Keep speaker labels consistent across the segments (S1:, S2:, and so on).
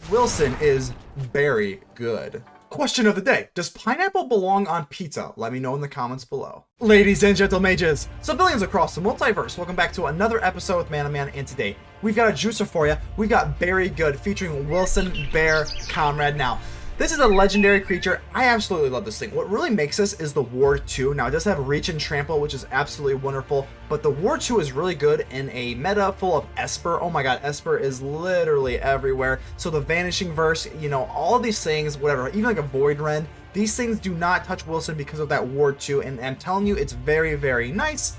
S1: Wilson is very good. Question of the day. Does pineapple belong on pizza? Let me know in the comments below. Ladies and gentlemages, civilians across the multiverse, welcome back to another episode with Man, and today we've got a juicer for you. We've got Very Good featuring Wilson, Bear, Comrade. Now, this is a legendary creature. I absolutely love this thing. What really makes this is the Ward 2. Now, it does have Reach and Trample, which is absolutely wonderful, but the Ward 2 is really good in a meta full of Esper. Oh my god, Esper is literally everywhere. So the Vanishing Verse, you know, all of these things, whatever, even like a Void Rend, these things do not touch Wilson because of that Ward 2, and I'm telling you, it's very, very nice.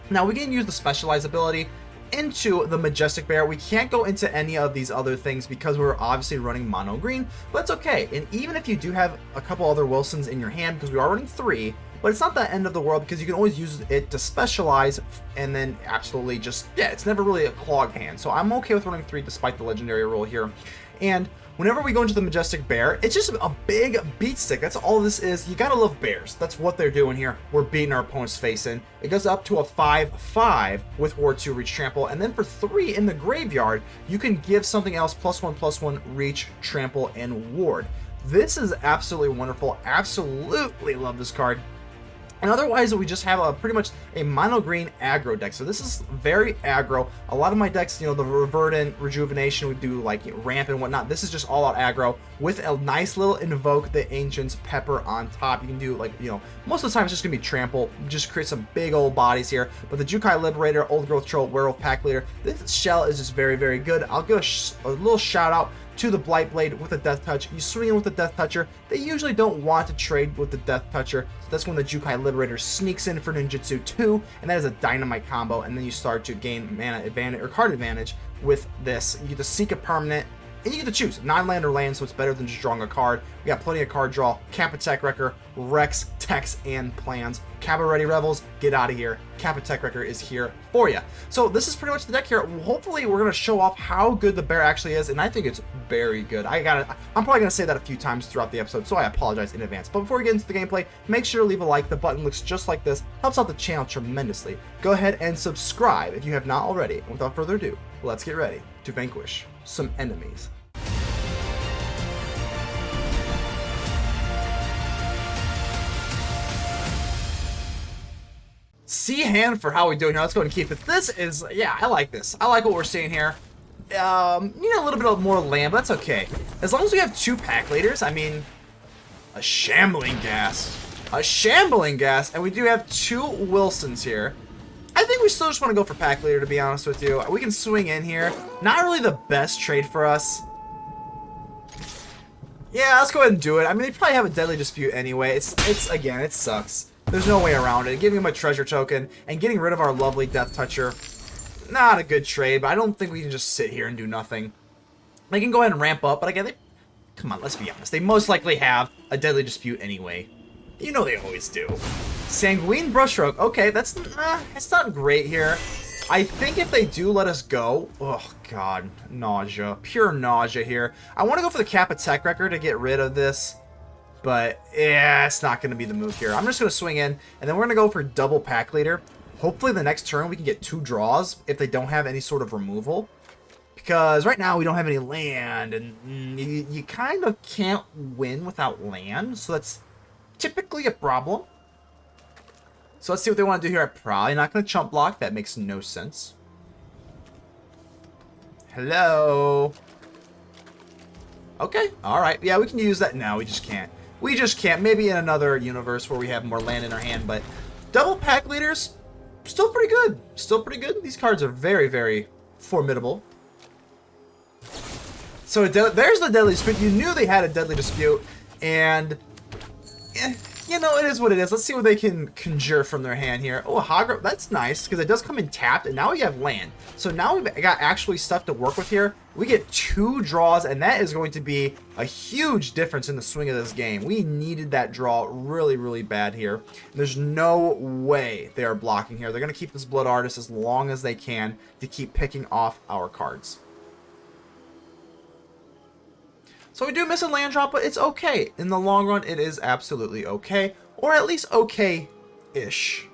S1: Now, we can use the Specialized ability into the Majestic Bear. We can't go into any of these other things because we're obviously running mono green, but it's okay. And even if you do have a couple other Wilsons in your hand, because we are running 3, but it's not the end of the world because you can always use it to specialize and then absolutely just, yeah, it's never really a clog hand. So I'm okay with running 3 despite the legendary rule here. And whenever we go into the Majestic Bear, it's just a big beat stick. That's all this is. You gotta love bears. That's what they're doing here. We're beating our opponent's face in. It goes up to a 5/5 with Ward 2, Reach, Trample, and then for 3 in the graveyard, you can give something else +1/+1, Reach, Trample, and Ward. This is absolutely wonderful. Absolutely love this card. And otherwise, we just have a pretty much a mono green aggro deck. So this is very aggro. A lot of my decks, you know, the Verdant, Rejuvenation, we do like ramp and whatnot. This is just all out aggro with a nice little Invoke the Ancients pepper on top. You can do like, you know, most of the time it's just gonna be Trample, just create some big old bodies here. But the Jukai Liberator, Old Growth Troll, Werewolf Pack Leader, this shell is just very, very good. I'll give a little shout out to the Blightblade with a Death Touch. You swing in with the Death Toucher. They usually don't want to trade with the Death Toucher, so that's when the Jukai Liberator sneaks in for Ninjutsu 2, and that is a dynamite combo, and then you start to gain mana advantage or card advantage with this. You get to seek a permanent, and you get to choose non-land or land, so it's better than just drawing a card. We got plenty of card draw. Kappa Tech-Wrecker, Rex, Tex, and Plans. Kappa Ready Rebels, get out of here. Kappa Tech-Wrecker is here for you. So this is pretty much the deck here. Hopefully we're going to show off how good the bear actually is, and I think it's very good. I'm probably going to say that a few times throughout the episode, so I apologize in advance. But before we get into the gameplay, make sure to leave a like. The button looks just like this. Helps out the channel tremendously. Go ahead and subscribe if you have not already. And without further ado, let's get ready to vanquish some enemies. See hand for how we doing here. Let's go and keep it. This is, yeah, I like this. I like what we're seeing here. You know, a little bit of more land, but that's okay. As long as we have 2 pack leaders, I mean, a shambling gas, and we do have 2 Wilsons here. I think we still just want to go for pack leader, to be honest with you. We can swing in here. Not really the best trade for us. Yeah, let's go ahead and do it. I mean, they probably have a deadly dispute anyway. It's again, it sucks. There's no way around it. Giving him a treasure token and getting rid of our lovely Death Toucher, not a good trade, but I don't think we can just sit here and do nothing. They can go ahead and ramp up, but again, come on, let's be honest. They most likely have a deadly dispute anyway. You know they always do. Sanguine Brushstroke. Okay, that's it's not great here. I think if they do let us go, oh god, nausea, pure nausea here. I want to go for the Kappa Tech-Wrecker to get rid of this. But, yeah, it's not going to be the move here. I'm just going to swing in, and then we're going to go for double pack leader. Hopefully the next turn we can get 2 draws if they don't have any sort of removal. Because right now we don't have any land, and you kind of can't win without land. So that's typically a problem. So let's see what they want to do here. I'm probably not going to chump block. That makes no sense. Hello? Okay, alright. Yeah, we can use that now. We just can't. We just can't. Maybe in another universe where we have more land in our hand, but double pack leaders, still pretty good. Still pretty good. These cards are very, very formidable. So there's the deadly dispute. You knew they had a deadly dispute, and you know, it is what it is. Let's see what they can conjure from their hand here. Oh, Hydra, that's nice, because it does come in tapped, and now we have land. So now we've got actually stuff to work with here. We get 2 draws, and that is going to be a huge difference in the swing of this game. We needed that draw really, really bad here. There's no way they are blocking here. They're going to keep this Blood Artist as long as they can to keep picking off our cards. So we do miss a land drop, but it's okay. In the long run, it is absolutely okay. Or at least okay-ish.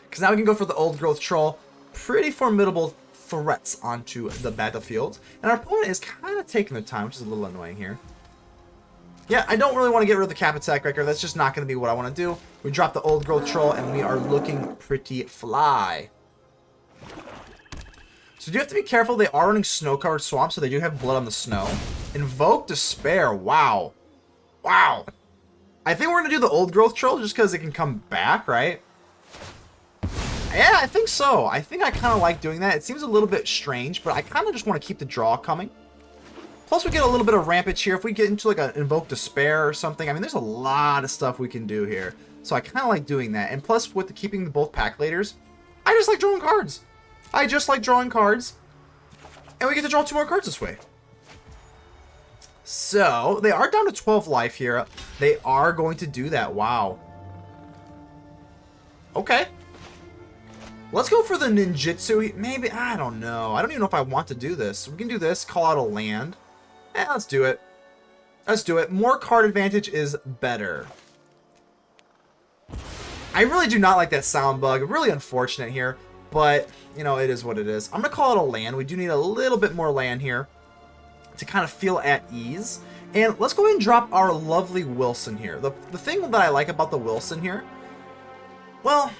S1: Because now we can go for the Old Growth Troll. Pretty formidable threats onto the battlefield. And our opponent is kind of taking their time, which is a little annoying here. Yeah, I don't really want to get rid of the Kappa Tech-Wrecker. That's just not going to be what I want to do. We drop the Old Growth Troll, and we are looking pretty fly. So you do have to be careful. They are running snow-covered swamp, so they do have blood on the snow. Invoke Despair. Wow. Wow. I think we're going to do the Old Growth Troll just because it can come back, right? Yeah, I think so. I think I kind of like doing that. It seems a little bit strange, but I kind of just want to keep the draw coming. Plus, we get a little bit of Rampage here. If we get into like an Invoke Despair or something, I mean, there's a lot of stuff we can do here. So I kind of like doing that. And plus, with keeping both pack leaders, I just like drawing cards. I just like drawing cards. And we get to draw 2 more cards this way. So, they are down to 12 life here. They are going to do that. Wow. Okay. Let's go for the ninjutsu. Maybe, I don't know. I don't even know if I want to do this. We can do this, call out a land. Let's do it. Let's do it. More card advantage is better. I really do not like that sound bug. Really unfortunate here. But, you know, it is what it is. I'm going to call it a land. We do need a little bit more land here to kind of feel at ease. And let's go ahead and drop our lovely Wilson here. The thing that I like about the Wilson here, well,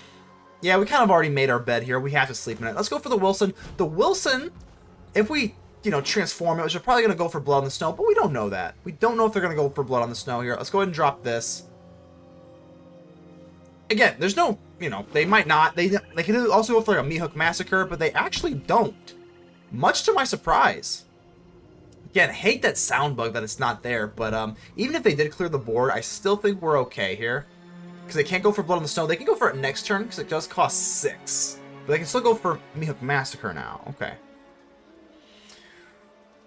S1: yeah, we kind of already made our bed here. We have to sleep in it. Let's go for the Wilson. The Wilson, if we, you know, transform it, which are probably going to go for Blood on the Snow, but we don't know that. We don't know if they're going to go for Blood on the Snow here. Let's go ahead and drop this. Again, there's no, you know, they might not. They can also go for like a Meathook Massacre, but they actually don't. Much to my surprise. Again, hate that sound bug that it's not there, but even if they did clear the board, I still think we're okay here. Because they can't go for Blood on the Snow. They can go for it next turn, because it does cost 6. But they can still go for Meathook Massacre now. Okay.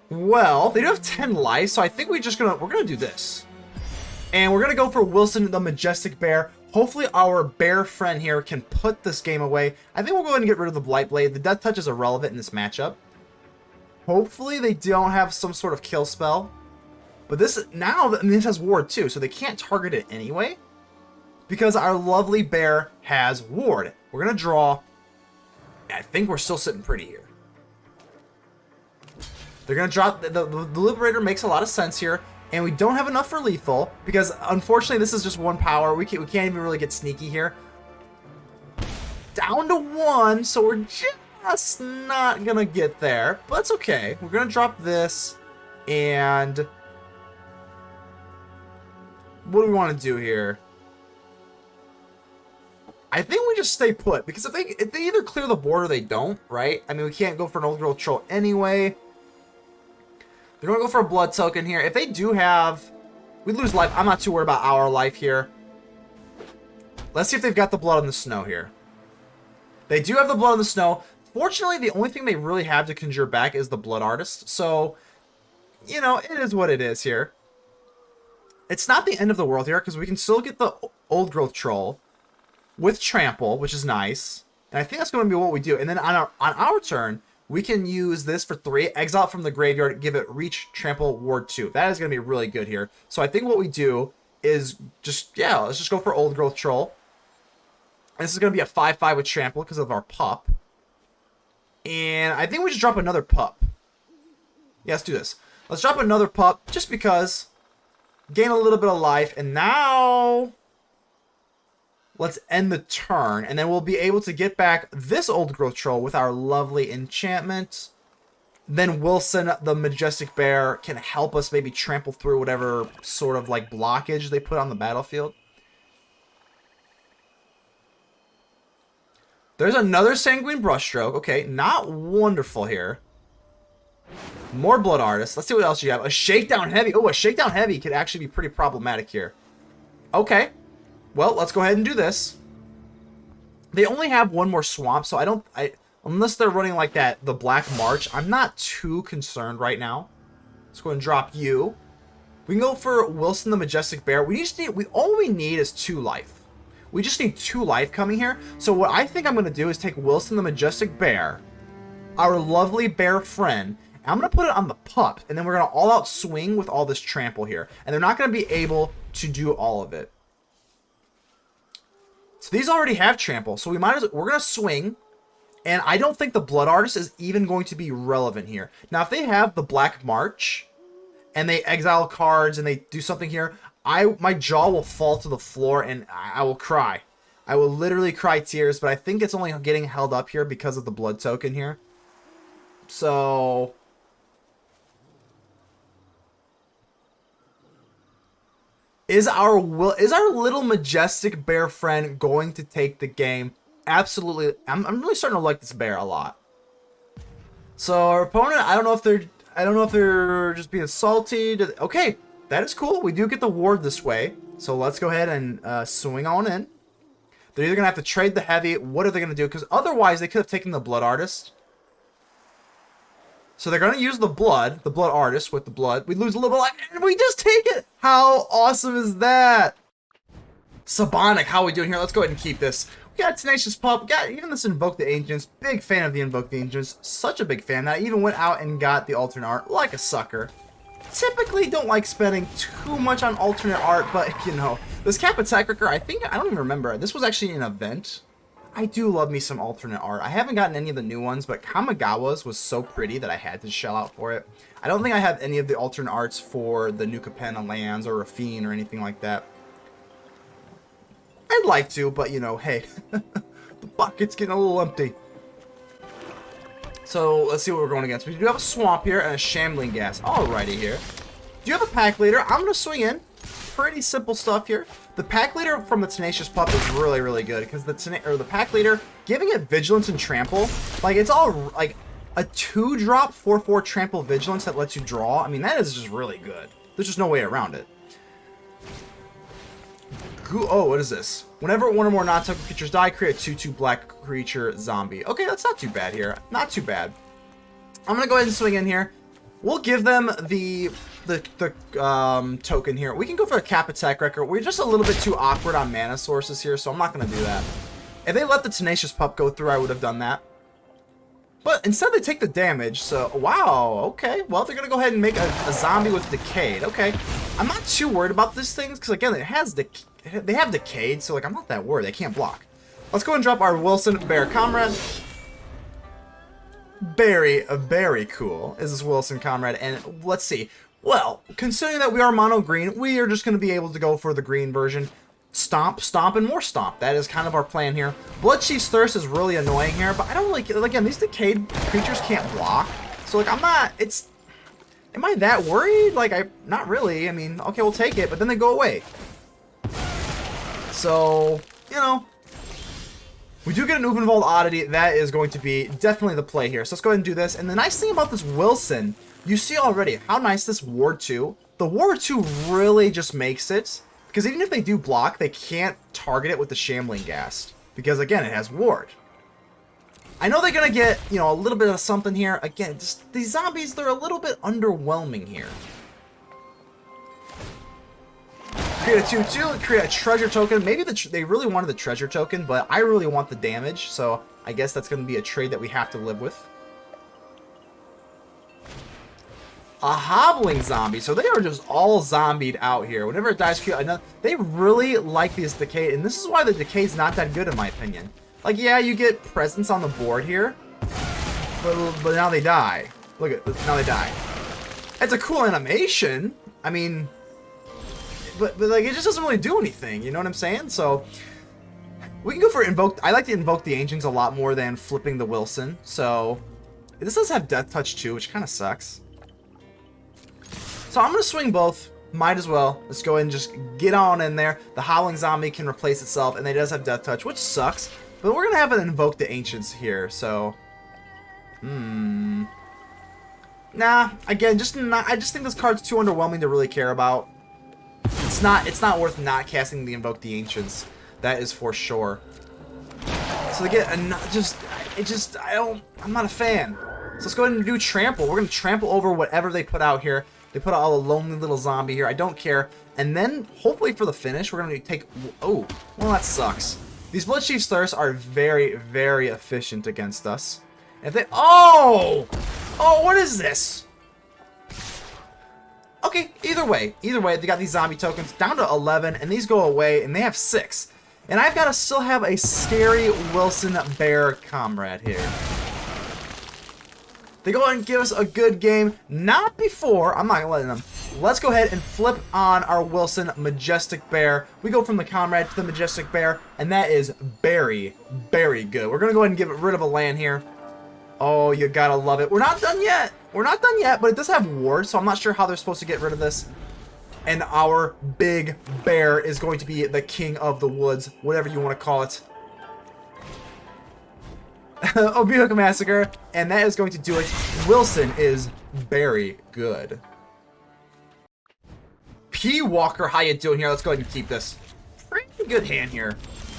S1: Well, they do have 10 life, so I think we're gonna do this. And we're gonna go for Wilson the Majestic Bear. Hopefully our bear friend here can put this game away. I think we'll go ahead and get rid of the Blightblade. The Death Touch is irrelevant in this matchup. Hopefully they don't have some sort of kill spell. But this, now, I mean, this has Ward too, so they can't target it anyway. Because our lovely bear has Ward. We're gonna draw. I think we're still sitting pretty here. They're going to drop... The Liberator makes a lot of sense here. And we don't have enough for lethal. Because, unfortunately, this is just 1 power. We can't even really get sneaky here. Down to 1. So we're just not going to get there. But it's okay. We're going to drop this. And... what do we want to do here? I think we just stay put. Because if they either clear the board or they don't, right? I mean, we can't go for an Old Growth Troll anyway. They're going to go for a blood token here. If they do have... we lose life. I'm not too worried about our life here. Let's see if they've got the Blood on the Snow here. They do have the Blood on the Snow. Fortunately, the only thing they really have to conjure back is the Blood Artist. So, you know, it is what it is here. It's not the end of the world here, because we can still get the Old Growth Troll with Trample, which is nice. And I think that's going to be what we do. And then on our turn... we can use this for 3, exile it from the graveyard, give it Reach, Trample, Ward 2. That is going to be really good here. So I think what we do is just, yeah, let's just go for Old Growth Troll. And this is going to be a 5/5 with Trample because of our pup. And I think we just drop another pup. Yeah, let's do this. Let's drop another pup just because. Gain a little bit of life. And now... let's end the turn, and then we'll be able to get back this Old Growth Troll with our lovely enchantment. Then Wilson, the Majestic Bear, can help us maybe trample through whatever sort of like blockage they put on the battlefield. There's another Sanguine Brushstroke. Okay, not wonderful here. More Blood Artists. Let's see what else you have. A Shakedown Heavy. Oh, a Shakedown Heavy could actually be pretty problematic here. Okay. Well, let's go ahead and do this. They only have 1 more swamp, so unless they're running like that, the Black March, I'm not too concerned right now. Let's go ahead and drop you. We can go for Wilson the Majestic Bear. All we need is 2 life. We just need 2 life coming here. So what I think I'm going to do is take Wilson the Majestic Bear, our lovely bear friend, and I'm going to put it on the pup, and then we're going to all-out swing with all this trample here. And they're not going to be able to do all of it. So these already have trample, so we're gonna swing And I don't think the Blood Artist is even going to be relevant here. Now, if they have the Black March, and they exile cards, and they do something here, my jaw will fall to the floor, and I will cry. I will literally cry tears, but I think it's only getting held up here because of the blood token here. So... Is our little majestic bear friend going to take the game? Absolutely. I'm really starting to like this bear a lot. So our opponent, I don't know if they're just being salty. Okay, that is cool. We do get the ward this way. So let's go ahead and swing on in. They're either gonna have to trade the heavy. What are they gonna do? Because otherwise they could have taken the Blood Artist. So they're going to use the Blood Artist with the blood. We lose a little bit, and we just take it. How awesome is that? Sabonic, how are we doing here? Let's go ahead and keep this. We got Tenacious Pup. We got even this Invoke the Ancients. Big fan of the Invoke the Ancients. Such a big fan that I even went out and got the alternate art like a sucker. Typically don't like spending too much on alternate art, but you know, this Kappa Tech-Wrecker, I don't even remember. This was actually an event. I do love me some alternate art. I haven't gotten any of the new ones, but Kamigawa's was so pretty that I had to shell out for it. I don't think I have any of the alternate arts for the New Capenna lands or Rafine or anything like that. I'd like to, but you know, hey, the bucket's getting a little empty. So let's see what we're going against. We do have a Swamp here and a Shambling Gas. Alrighty here. Do you have a Pack Leader? I'm going to swing in. Pretty simple stuff here. The Pack Leader from the Tenacious Pup is really, really good because the Pack Leader, giving it Vigilance and Trample, like it's all like a 2-drop 4/4 Trample Vigilance that lets you draw. I mean, that is just really good. There's just no way around it. Oh, what is this? Whenever one or more non-token creatures die, create a 2/2 black creature zombie. Okay, that's not too bad here. Not too bad. I'm gonna go ahead and swing in here. We'll give them the token here. We can go for a Kappa Tech-Wrecker. We're just a little bit too awkward on mana sources here, so I'm not going to do that. If they let the Tenacious Pup go through, I would have done that. But instead they take the damage, so wow, okay. Well, they're going to go ahead and make a zombie with Decayed. Okay, I'm not too worried about these things, because again, they have Decayed, so like I'm not that worried. They can't block. Let's go and drop our Wilson Bear Comrade. Very cool is this Wilson Comrade, and let's see. Well, considering that we are mono green, we are just going to be able to go for the green version. Stomp, stomp, and more stomp. That is kind of our plan here. Bloodchief's Thirst is really annoying here, but I don't really, again, these decayed creatures can't block. So like, am I that worried? Like, not really. I mean, okay, we'll take it, but then they go away. So, you know, we do get an Ulvenwald Oddity. That is going to be definitely the play here. So let's go ahead and do this. And the nice thing about this Wilson, you see already how nice this Ward 2. The Ward 2 really just makes it, because even if they do block, they can't target it with the Shambling Ghast, because again, it has Ward. I know they're going to get, you know, a little bit of something here. Again, just these zombies, they're a little bit underwhelming here. Create a 2/2, create a treasure token. Maybe they really wanted the treasure token, but I really want the damage, so I guess that's going to be a trade that we have to live with. A Hobbling Zombie, so they are just all zombied out here. Whenever it dies, they really like these Decay, and this is why the Decay's not that good in my opinion. Like, yeah, you get presence on the board here, but now they die. Look at, now they die. It's a cool animation. I mean, but like, it just doesn't really do anything, you know what I'm saying? So we can go for Invoke. I like to Invoke the Ancients a lot more than flipping the Wilson. So this does have Death Touch too, which kind of sucks. So I'm going to swing both. Might as well. Let's go ahead and just get on in there. The Howling Zombie can replace itself, and it does have Death Touch, which sucks. But we're going to have an Invoke the Ancients here, so... Nah, again, I just think this card's too underwhelming to really care about. It's not worth not casting the Invoke the Ancients. That is for sure. So again, I'm not a fan. So let's go ahead and do Trample. We're going to trample over whatever they put out here. They put out a lonely little zombie here. I don't care. And then, hopefully for the finish, we're going to take... Oh, well, that sucks. These Bloodchief's Thirst are very, very efficient against us. If they... Oh! Oh, what is this? Okay, either way, they got these zombie tokens down to 11, and these go away, and they have 6. And I've got to still have a scary Wilson Bear Comrade here. They go ahead and give us a good game. Not before. I'm not letting them. Let's go ahead and flip on our Wilson Majestic Bear. We go from the Comrade to the Majestic Bear, and that is very, very good. We're going to go ahead and get rid of a land here. Oh, you gotta love it. We're not done yet. We're not done yet, but it does have wards, so I'm not sure how they're supposed to get rid of this. And our big bear is going to be the king of the woods, whatever you want to call it. Obihook Massacre, and that is going to do it. Wilson is very good. P. Walker, how you doing here? Let's go ahead and keep this. Pretty good hand here.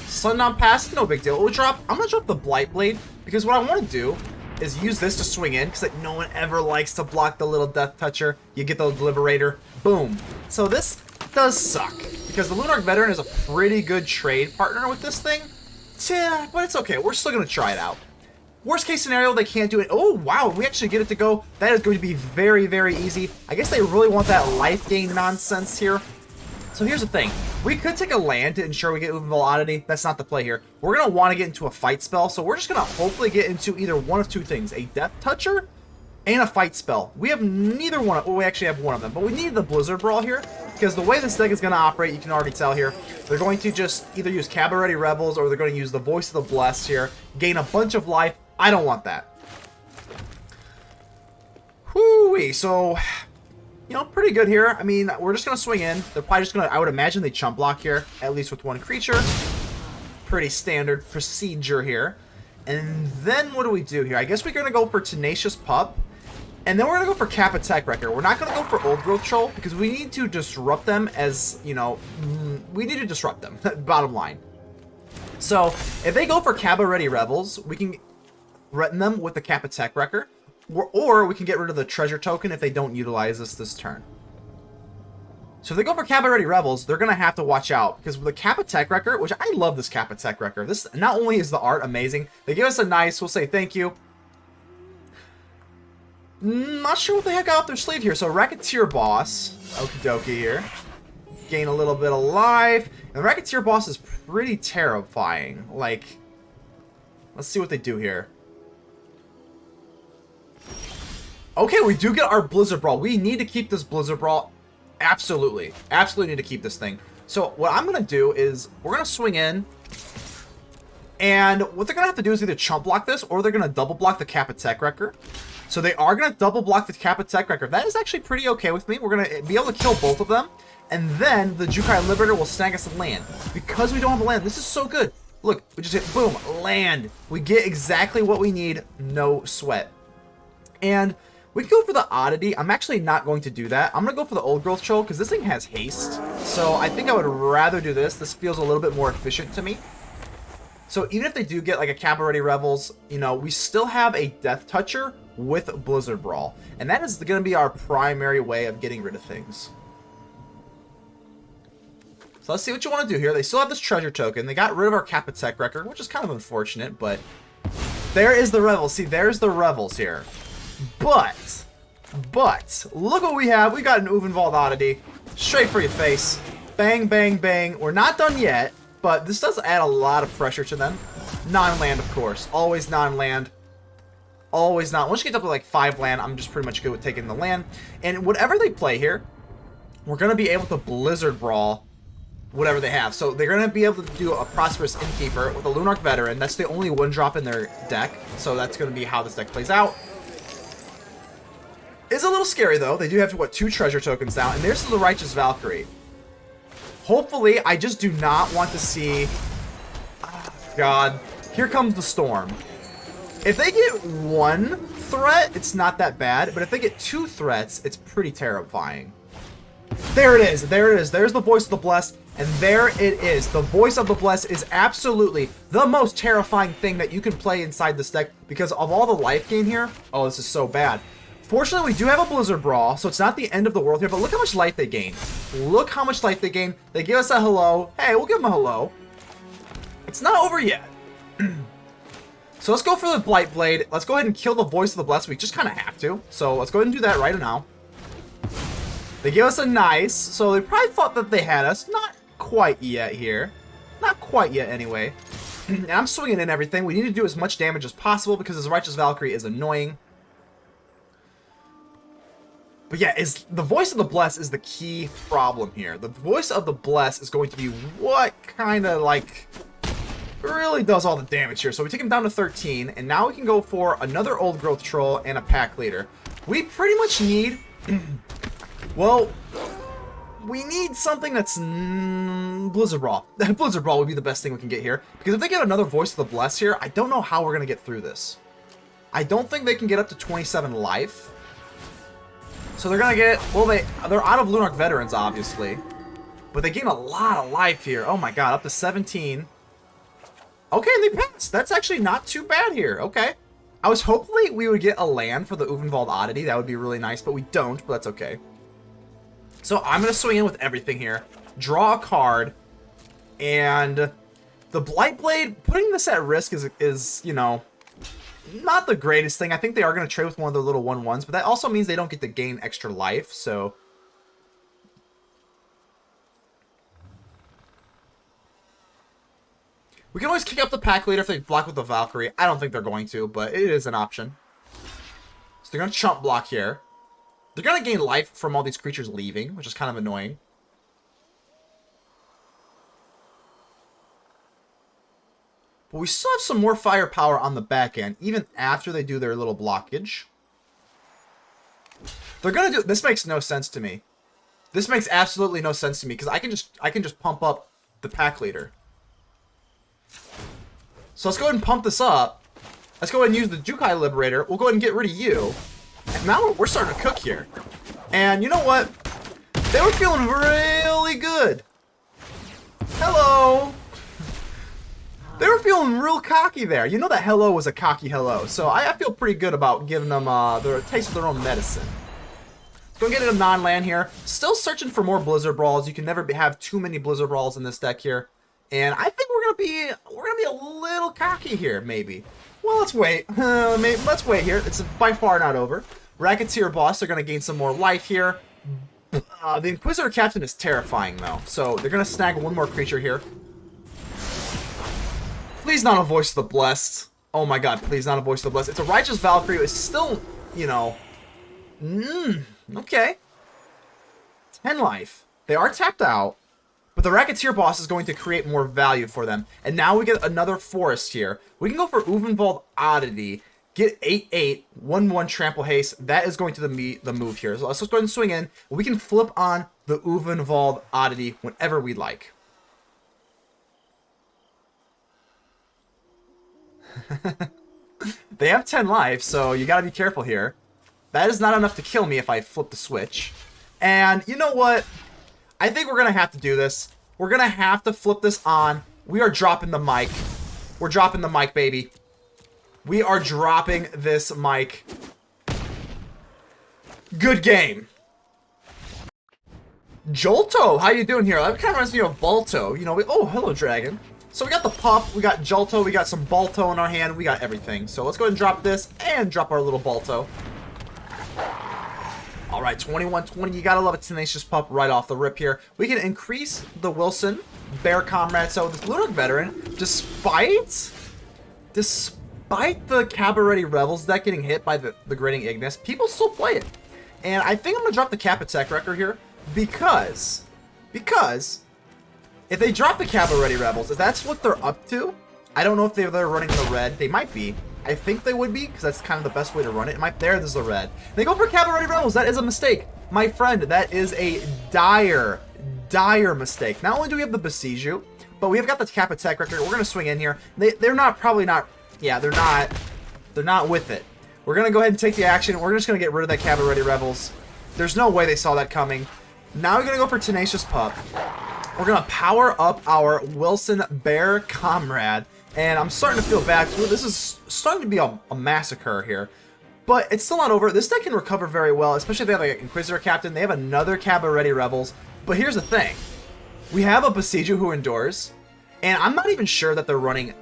S1: Sundown Pass, no big deal. I'm gonna drop the Blightblade, because what I want to do is use this to swing in, because like, no one ever likes to block the little Death Toucher. You get the Liberator, boom. So this does suck, because the Lunarch Veteran is a pretty good trade partner with this thing. Yeah, but it's okay. We're still going to try it out. Worst case scenario, they can't do it. Oh, wow, we actually get it to go. That is going to be very, very easy. I guess they really want that life gain nonsense here. So here's the thing. We could take a land to ensure we get Ulvenwald Oddity. That's not the play here. We're going to want to get into a fight spell, so we're just going to hopefully get into either one of two things. A Death Toucher and a fight spell. We have neither one. Well, we actually have one of them, but we need the Blizzard Brawl here, because the way this deck is going to operate, you can already tell here, they're going to just either use Cabaret Rebels or they're going to use the Voice of the Blessed here, gain a bunch of life. I don't want that. Whoo-wee. So, you know, pretty good here. I mean, we're just going to swing in. They're probably just going to, I would imagine they chump block here, at least with one creature. Pretty standard procedure here. And then what do we do here? I guess we're going to go for Tenacious Pup. And then we're going to go for Kappa Tech-Wrecker. We're not going to go for Old Growth Troll, because we need to disrupt them as, you know, we need to disrupt them, bottom line. So, if they go for Cabaret Rebels, we can threaten them with the Kappa Tech-Wrecker, or we can get rid of the treasure token if they don't utilize this turn. So if they go for Cabaret Rebels, they're going to have to watch out, because with the Kappa Tech-Wrecker, which I love this Kappa Tech-Wrecker, this not only is the art amazing, they give us a nice, we'll say thank you. Not sure what they have got up their sleeve here. So Racketeer Boss, okie dokie here. Gain a little bit of life. And the Racketeer Boss is pretty terrifying. Like, let's see what they do here. Okay, we do get our Blizzard Brawl. We need to keep this Blizzard Brawl. Absolutely. Absolutely need to keep this thing. So what I'm going to do is we're going to swing in. And what they're going to have to do is either chump block this or they're going to double block the Kappa Tech-Wrecker. So they are going to double block the Kappa Tech-Wrecker. That is actually pretty okay with me. We're going to be able to kill both of them. And then the Jukai Liberator will snag us a land. Because we don't have a land, this is so good. Look, we just hit, boom, land. We get exactly what we need, no sweat. And we can go for the Oddity. I'm actually not going to do that. I'm going to go for the Old Growth Troll because this thing has haste. So I think I would rather do this. This feels a little bit more efficient to me. So even if they do get like a Cabaret Rebels, you know, we still have a Death Toucher with Blizzard Brawl. And that is going to be our primary way of getting rid of things. So let's see what you want to do here. They still have this treasure token. They got rid of our Kappa Tech-Wrecker, which is kind of unfortunate, but there is the Revels. See, there's the Revels here. But, look what we have. We got an Ulvenwald Oddity. Straight for your face. Bang, bang, bang. We're not done yet, but this does add a lot of pressure to them. Non-land, of course. Always non-land. Always not. Once you get up to like 5 land, I'm just pretty much good with taking the land. And whatever they play here, we're going to be able to Blizzard Brawl whatever they have. So they're going to be able to do a Prosperous Innkeeper with a Lunarch Veteran. That's the only 1-drop in their deck. So that's going to be how this deck plays out. It's a little scary, though. They do have, what, 2 treasure tokens now. And there's the Righteous Valkyrie. Hopefully, I just do not want to see... Oh, God. Here comes the Storm. If they get 1 threat, it's not that bad. But if they get 2 threats, it's pretty terrifying. There it is. There it is. There's the Voice of the Blessed. And there it is. The Voice of the Blessed is absolutely the most terrifying thing that you can play inside this deck. Because of all the life gain here. Oh, this is so bad. Fortunately, we do have a Blizzard Brawl, so it's not the end of the world here, but look how much life they gain. Look how much life they gain. They give us a hello. Hey, we'll give them a hello. It's not over yet. So let's go for the Blightblade. Let's go ahead and kill the Voice of the Blessed. We just kind of have to. So let's go ahead and do that right now. They give us a nice, so they probably thought that they had us. Not quite yet here. Not quite yet, anyway. And I'm swinging in everything. We need to do as much damage as possible because his Righteous Valkyrie is annoying. But yeah, the Voice of the Blessed is the key problem here. The Voice of the Blessed is going to be what kind of, like, really does all the damage here. So we take him down to 13, and now we can go for another Old Growth Troll and a Pack Leader. We pretty much need... well, we need something that's Blizzard Brawl. Blizzard Brawl would be the best thing we can get here. Because if they get another Voice of the Blessed here, I don't know how we're going to get through this. I don't think they can get up to 27 life. So they're going to get... well, they're out of Lunarch Veterans, obviously. But they gain a lot of life here. Oh my god, up to 17. Okay, they passed. That's actually not too bad here. Okay. I was hopefully we would get a land for the Ulvenwald Oddity. That would be really nice, but we don't, but that's okay. So I'm going to swing in with everything here. Draw a card. And the Blightblade, putting this at risk is, you know, not the greatest thing. I think they are going to trade with one of their little 1/1s, but that also means they don't get to gain extra life, so... we can always kick up the Pack Leader if they block with the Valkyrie. I don't think they're going to, but it is an option. So they're going to chump block here. They're going to gain life from all these creatures leaving, which is kind of annoying. But we still have some more firepower on the back end, even after they do their little blockage. They're going to do... this makes no sense to me. This makes absolutely no sense to me, because I can just pump up the Pack Leader. So let's go ahead and pump this up. Let's go ahead and use the Jukai Liberator. We'll go ahead and get rid of you. And now we're starting to cook here. And you know what? They were feeling really good. Hello. They were feeling real cocky there. You know that hello was a cocky hello. So I feel pretty good about giving them their taste of their own medicine. Let's go get it a non-land here. Still searching for more Blizzard Brawls. You can never have too many Blizzard Brawls in this deck here. And I think we're gonna be a little cocky here, maybe. Well, let's wait. Let's wait here. It's by far not over. Racketeer Boss are gonna gain some more life here. The Inquisitor Captain is terrifying though, so they're gonna snag one more creature here. Please not a Voice of the Blessed. Oh my god, please not a Voice of the Blessed. It's a Righteous Valkyrie. It's still, you know, okay. 10 life. They are tapped out. But the Racketeer Boss is going to create more value for them. And now we get another Forest here. We can go for Ulvenwald Oddity. Get 8/8, 1/1 Trample Haste. That is going to be the move here. So let's just go ahead and swing in. We can flip on the Ulvenwald Oddity whenever we like. They have 10 life, so you gotta be careful here. That is not enough to kill me if I flip the switch. And you know what? I think we're going to have to do this. We're going to have to flip this on. We are dropping the mic. We're dropping the mic, baby. We are dropping this mic. Good game. Jolto, how you doing here? That kind of reminds me of Balto. You know, oh, hello, dragon. So we got the pup, we got Jolto, we got some Balto in our hand, we got everything. So let's go ahead and drop this and drop our little Balto. Alright, 21-20, you gotta love a Tenacious Pup right off the rip here. We can increase the Wilson Bear Comrade. So this Lunarch Veteran, despite the Cabaret Rebels deck getting hit by the Grating Ignis, people still play it. And I think I'm gonna drop the Kappa Tech-Wrecker here because if they drop the Cabaret Rebels, if that's what they're up to, I don't know if they're running the red. They might be. I think they would be, because that's kind of the best way to run it. There's the red. They go for Cabaret Rebels. That is a mistake. My friend, that is a dire mistake. Not only do we have the Boseiju, but we have got the Kappa Tech-Wrecker. We're going to swing in here. They're not with it. We're going to go ahead and take the action. We're just going to get rid of that Cabaret Rebels. There's no way they saw that coming. Now we're going to go for Tenacious Pup. We're going to power up our Wilson Bear Comrade. And I'm starting to feel bad. This is starting to be a massacre here. But it's still not over. This deck can recover very well, especially if they have like an Inquisitor Captain. They have another Cabaret Rebels. But here's the thing. We have a Boseiju who endures. And I'm not even sure that they're running...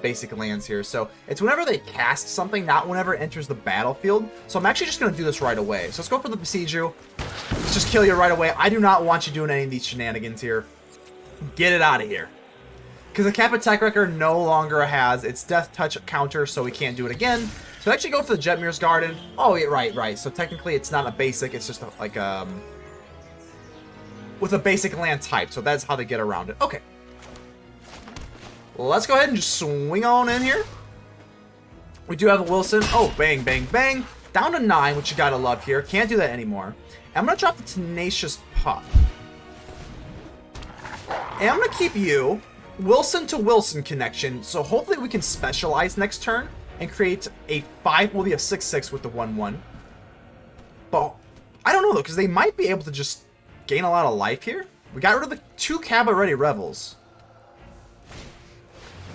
S1: basic lands here. So it's whenever they cast something, not whenever it enters the battlefield. So I'm actually just going to do this right away. So let's go for the Boseiju. Let's just kill you right away. I do not want you doing any of these shenanigans here. Get it out of here. Because the Kappa Tech-Wrecker no longer has its death touch counter, so we can't do it again. So actually go for the Jetmir's Garden. Oh, yeah, right. So technically it's not a basic, it's just like with a basic land type. So that's how they get around it. Okay. Let's go ahead and just swing on in here. We do have a Wilson. Oh, bang, bang, bang. Down to 9, which you gotta love here. Can't do that anymore. And I'm gonna drop the Tenacious Pup. And I'm gonna keep you Wilson to Wilson connection. So hopefully we can specialize next turn and create a 5, will be a 6/6 with the 1/1. But I don't know though, because they might be able to just gain a lot of life here. We got rid of the 2 Kappa Ready Rebels.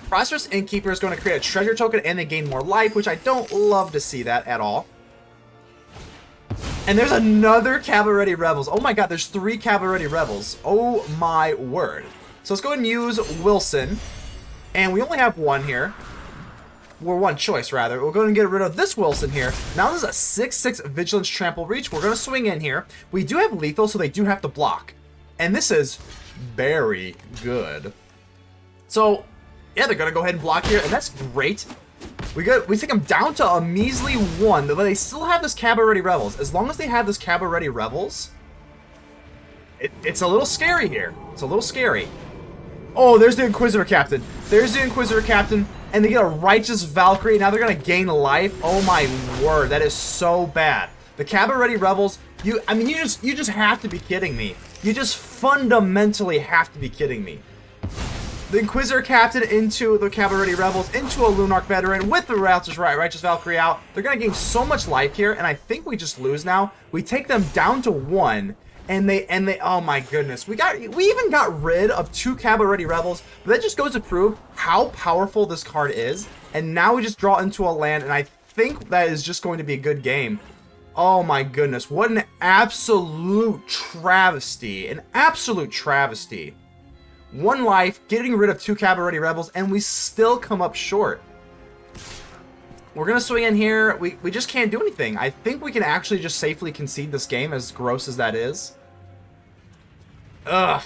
S1: Prosperous Innkeeper is going to create a treasure token and they gain more life, which I don't love to see that at all. And there's another Kappa Ready Rebels. Oh my god, there's 3 Kappa Ready Rebels. Oh my word. So let's go ahead and use Wilson. And we only have one here. Or one choice, rather. We're going to get rid of this Wilson here. Now this is a 6/6 Vigilance Trample Reach. We're going to swing in here. We do have lethal, so they do have to block. And this is very good. So, yeah, they're going to go ahead and block here. And that's great. We take them down to a measly 1, but they still have this Kappa Ready Rebels. As long as they have this Kappa Ready Rebels, it's a little scary here. It's a little scary. Oh, there's the Inquisitor Captain. There's the Inquisitor Captain, and they get a Righteous Valkyrie. Now they're going to gain life. Oh my word, that is so bad. The Kappa Ready Rebels, you just have to be kidding me. You just fundamentally have to be kidding me. The Inquisitor Captain into the Kappa Ready Rebels, into a Lunarch Veteran with the Righteous Valkyrie out. They're going to gain so much life here, and I think we just lose now. We take them down to 1, and they oh my goodness. We even got rid of 2 Kappa Ready Rebels, but that just goes to prove how powerful this card is. And now we just draw into a land, and I think that is just going to be a good game. Oh my goodness, what an absolute travesty. An absolute travesty. 1 life, getting rid of 2 Kappa Ready Rebels, and we still come up short. We're going to swing in here. We just can't do anything. I think we can actually just safely concede this game, as gross as that is. Ugh.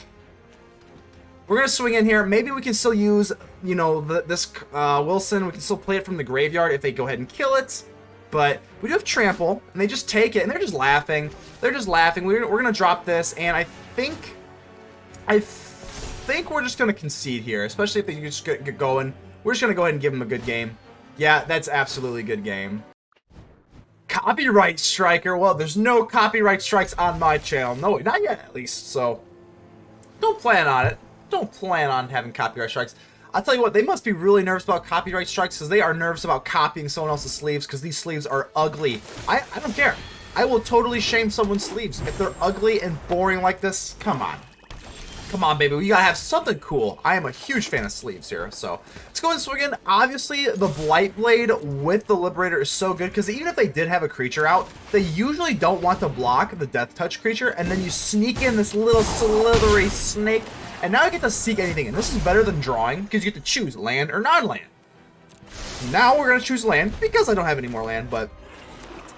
S1: We're going to swing in here. Maybe we can still use, you know, this Wilson. We can still play it from the graveyard if they go ahead and kill it. But we do have Trample, and they just take it, and they're just laughing. They're just laughing. We're going to drop this, and I think we're just going to concede here, especially if they just get going. We're just going to go ahead and give them a good game. Yeah, that's absolutely a good game. Copyright Striker. Well, there's no copyright strikes on my channel. No, not yet, at least. So, don't plan on it. Don't plan on having copyright strikes. I'll tell you what, they must be really nervous about copyright strikes because they are nervous about copying someone else's sleeves because these sleeves are ugly. I don't care. I will totally shame someone's sleeves. If they're ugly and boring like this, come on. Come on, baby. We gotta have something cool. I am a huge fan of sleeves here. So, let's go ahead and swing in. Obviously, the Blightblade with the Liberator is so good because even if they did have a creature out, they usually don't want to block the Death Touch creature, and then you sneak in this little slithery snake, and now I get to seek anything. And this is better than drawing because you get to choose land or non-land. Now we're gonna choose land because I don't have any more land, but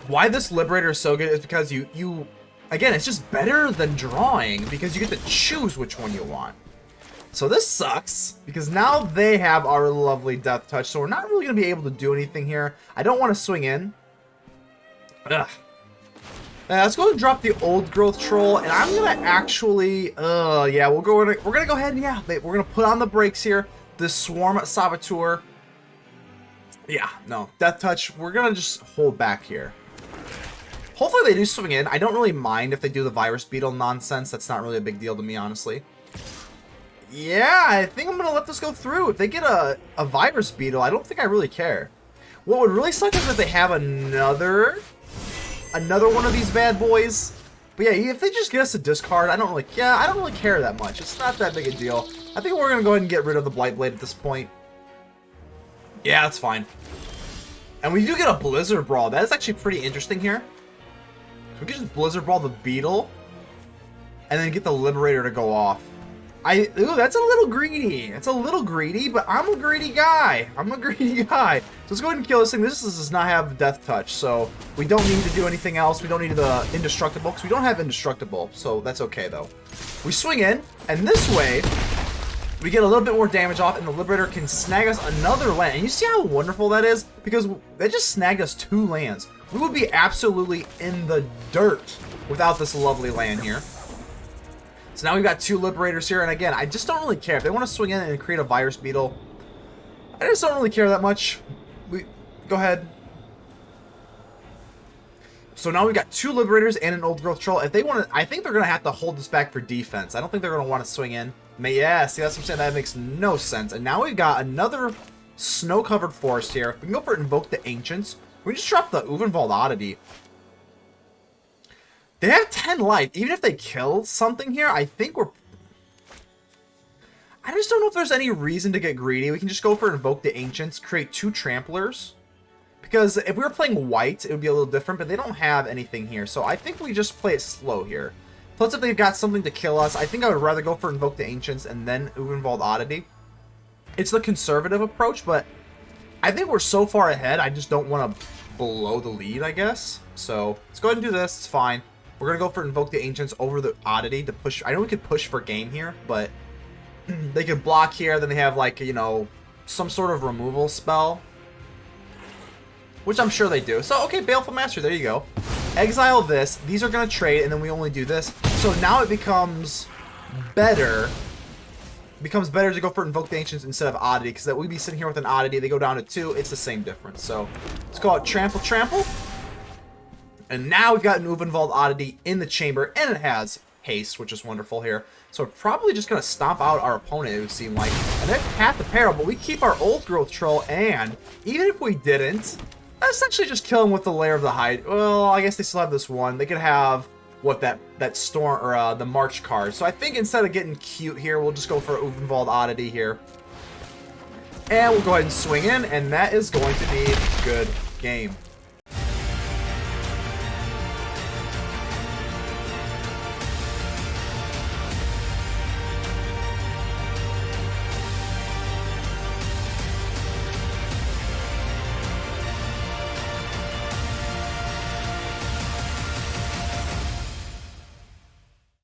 S1: why this Liberator is so good is because again, it's just better than drawing because you get to choose which one you want. So this sucks because now they have our lovely Death Touch, so we're not really going to be able to do anything here. I don't want to swing in. Ugh. Let's go and drop the Old Growth Troll, and I'm going to actually, yeah, we're going to go ahead and, yeah, we're going to put on the brakes here. The Swarm Saboteur. Yeah, no, Death Touch, we're going to just hold back here. Hopefully they do swing in. I don't really mind if they do the Virus Beetle nonsense. That's not really a big deal to me, honestly. Yeah, I think I'm going to let this go through. If they get a Virus Beetle, I don't think I really care. What would really suck is if they have another one of these bad boys. But yeah, if they just get us a discard, I don't really care that much. It's not that big a deal. I think we're going to go ahead and get rid of the Blightblade at this point. Yeah, that's fine. And we do get a Blizzard Brawl. That is actually pretty interesting here. We can just Blizzard Brawl the Beetle, and then get the Liberator to go off. Ooh, that's a little greedy. It's a little greedy, but I'm a greedy guy. I'm a greedy guy. So let's go ahead and kill this thing. This does not have Death Touch, so we don't need to do anything else. We don't need the Indestructible, because we don't have Indestructible, so that's okay, though. We swing in, and this way, We get a little bit more damage off, and the Liberator can snag us another land. And you see how wonderful that is? Because they just snagged us 2 lands. We would be absolutely in the dirt without this lovely land here. So now we've got 2 Liberators here, and again, I just don't really care. If they want to swing in and create a Virus Beetle, I just don't really care that much. Go ahead. So now we've got 2 Liberators and an Old Growth Troll. If they want to, I think they're going to have to hold this back for defense. I don't think they're going to want to swing in. Yeah, see, that's what I'm saying. That makes no sense. And now we've got another snow-covered forest here. We can go for Invoke the Ancients. We just dropped the Ulvenwald Oddity. They have 10 life. Even if they kill something here, I think we're... I just don't know if there's any reason to get greedy. We can just go for Invoke the Ancients, create 2 Tramplers. Because if we were playing white, it would be a little different, but they don't have anything here. So I think we just play it slow here. Plus, if they've got something to kill us, I think I would rather go for Invoke the Ancients and then Ulvenwald Oddity. It's the conservative approach, but I think we're so far ahead, I just don't want to blow the lead, I guess. So let's go ahead and do this. It's fine. We're going to go for Invoke the Ancients over the Oddity to push. I know we could push for game here, but they could block here. Then they have, like, you know, some sort of removal spell, which I'm sure they do. So, okay, Baleful Master, there you go. Exile this. These are going to trade, and then we only do this. So now it becomes better. It becomes better to go for Invoke the Ancients instead of Oddity, because that we'd be sitting here with an Oddity. They go down to 2. It's the same difference. So let's call it Trample, Trample. And now we've got an Ulvenwald Oddity in the chamber, and it has haste, which is wonderful here. So we're probably just going to stomp out our opponent, it would seem like. And then Path to Peril, but we keep our Old Growth Troll, and even if we didn't, essentially just kill him with the Lair of the Hydra. Well, I guess they still have this one. They could have, what, that Storm, or the March card. So I think instead of getting cute here, we'll just go for Ulvenwald Oddity here. And we'll go ahead and swing in, and that is going to be a good game.